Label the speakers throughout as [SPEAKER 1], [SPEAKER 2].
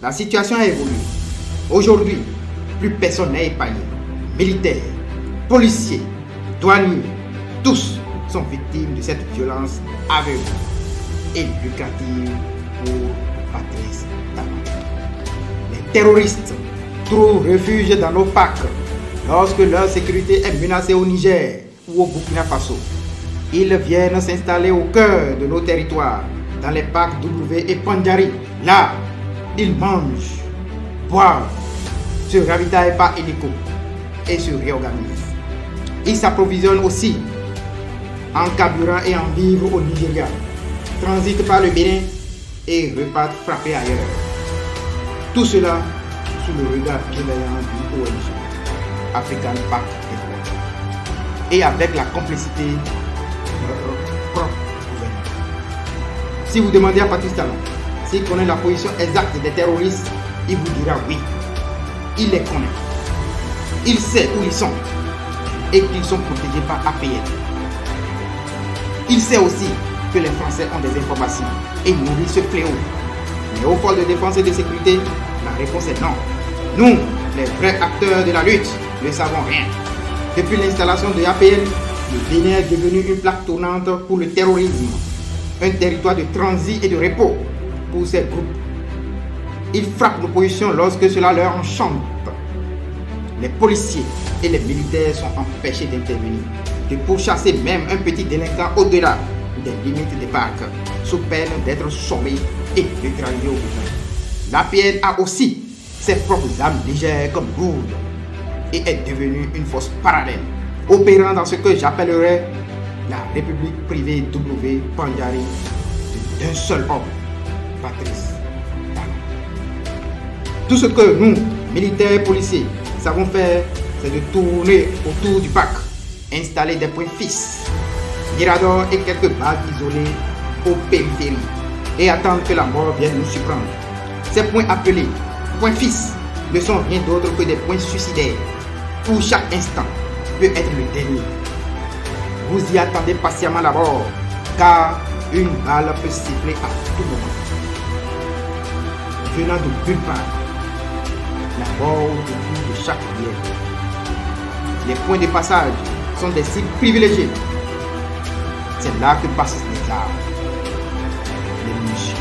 [SPEAKER 1] La situation a évolué. Aujourd'hui, plus personne n'est épargné. Militaires, policiers, douaniers, tous sont victimes de cette violence aveugle et lucrative pour Patrice Talon. Les terroristes trouvent refuge dans nos parcs lorsque leur sécurité est menacée au Niger ou au Burkina Faso. Ils viennent s'installer au cœur de nos territoires, dans les parcs W et Pandjari. Là, ils mangent, boivent, se ravitaillent par hélico et se réorganisent. Ils s'approvisionnent aussi en carburant et en vivres au Nigeria, transitent par le Bénin et repartent frapper ailleurs. Tout cela sous le regard bienveillant du ONG, African Pact Network, et avec la complicité de notre propre gouvernement. Si vous demandez à Patrice Talon s'il connaît la position exacte des terroristes, il vous dira oui. Il les connaît. Il sait où ils sont et qu'ils sont protégés par APN. Il sait aussi que les Français ont des informations et nourrissent ce fléau. Mais aux forces de défense et de sécurité, la réponse est non. Nous, les vrais acteurs de la lutte, ne savons rien. Depuis l'installation de APN, le Bénin est devenu une plaque tournante pour le terrorisme, un territoire de transit et de repos pour ces groupes. Ils frappent nos positions lorsque cela leur enchante. Les policiers et les militaires sont empêchés d'intervenir, de pourchasser même un petit délinquant au-delà des limites des parcs, sous peine d'être sommé et neutralisé au besoin. L'APN a aussi ses propres armes légères comme lourdes et est devenue une force parallèle, opérant dans ce que j'appellerais la République privée W Pandjari d'un seul homme, Patrice Talon. Tout ce que nous, militaires et policiers, savons faire, c'est de tourner autour du parc, installer des points fixes, miradors et quelques bases isolées aux périphéries et attendre que la mort vienne nous surprendre. Ces points appelés points fixes ne sont rien d'autre que des points suicidaires où chaque instant peut être le dernier. Vous y attendez patiemment la mort, car une balle peut siffler à tout moment. Venant de nulle part, la mort au début de chaque rivière. Les points de passage sont des cibles privilégiés. C'est là que passent les armes, les munitions,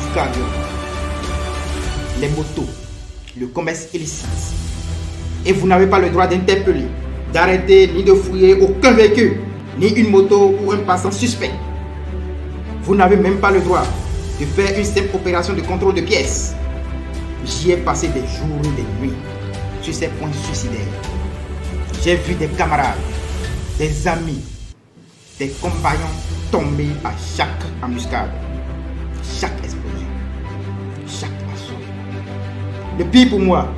[SPEAKER 1] du carburant, les motos, le commerce illicite. Et vous n'avez pas le droit d'interpeller, d'arrêter ni de fouiller aucun véhicule, ni une moto ou un passant suspect. Vous n'avez même pas le droit de faire une simple opération de contrôle de pièces. J'y ai passé des jours et des nuits sur ces points suicidaires. J'ai vu des camarades, des amis, des compagnons tomber à chaque embuscade, chaque explosion, chaque assaut. Le pire pour moi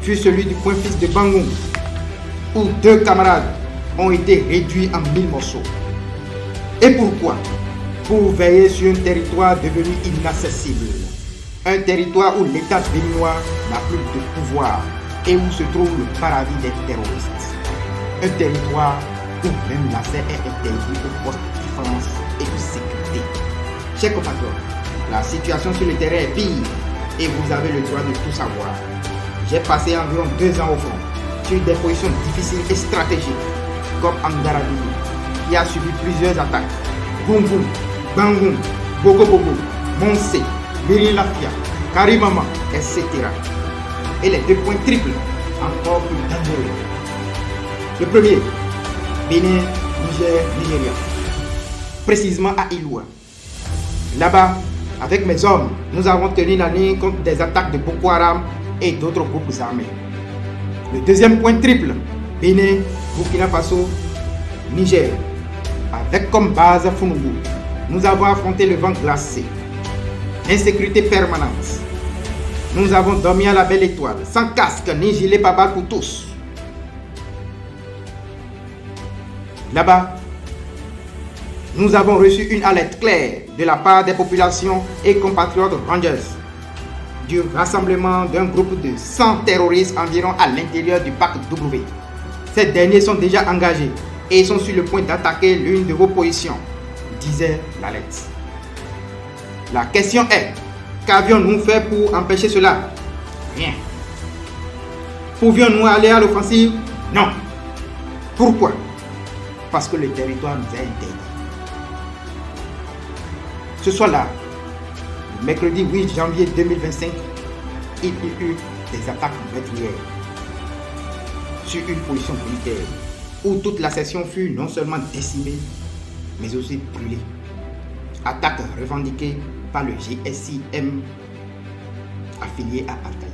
[SPEAKER 1] fut celui du point fixe de Bangoum, où 2 camarades ont été réduits en 1000 morceaux. Et pourquoi? Pour veiller sur un territoire devenu inaccessible. Un territoire où l'État béninois n'a plus de pouvoir et où se trouve le paradis des terroristes. Un territoire où même l'accès est interdit aux postes de défense et de sécurité. Chers compatriotes, la situation sur le terrain est pire et vous avez le droit de tout savoir. J'ai passé environ 2 ans au front, sur des positions difficiles et stratégiques, comme Angaradi, qui a subi plusieurs attaques, Gungun, Bangoum, Bogo-Bogo, Monsé, Lafia, Karimama, etc. Et les 2 points triples, encore plus dangereux. Le premier, Bénin, Niger, Nigeria. Précisément à Iloua. Là-bas, avec mes hommes, nous avons tenu la ligne contre des attaques de Boko Haram et d'autres groupes armés. Le deuxième point triple, Bénin, Burkina Faso, Niger. Avec comme base Funugu, nous avons affronté le vent glacé, l'insécurité permanente. Nous avons dormi à la belle étoile, sans casque ni gilet pare-balles pour tous. Là-bas, nous avons reçu une alerte claire de la part des populations et compatriotes Rangers du rassemblement d'un groupe de 100 terroristes environ à l'intérieur du parc W. Ces derniers sont déjà engagés et sont sur le point d'attaquer l'une de vos positions, disait l'alerte. La question est, Qu'avions-nous fait pour empêcher cela? Rien. Pouvions-nous aller à l'offensive? Non. Pourquoi? Parce que le territoire nous est interdit. Ce soir-là, le mercredi 8 janvier 2025, il y eut des attaques meurtrières sur une position militaire où toute la section fut non seulement décimée, mais aussi brûlée. Attaque revendiquée par le GSIM affilié à Al-Qaïda.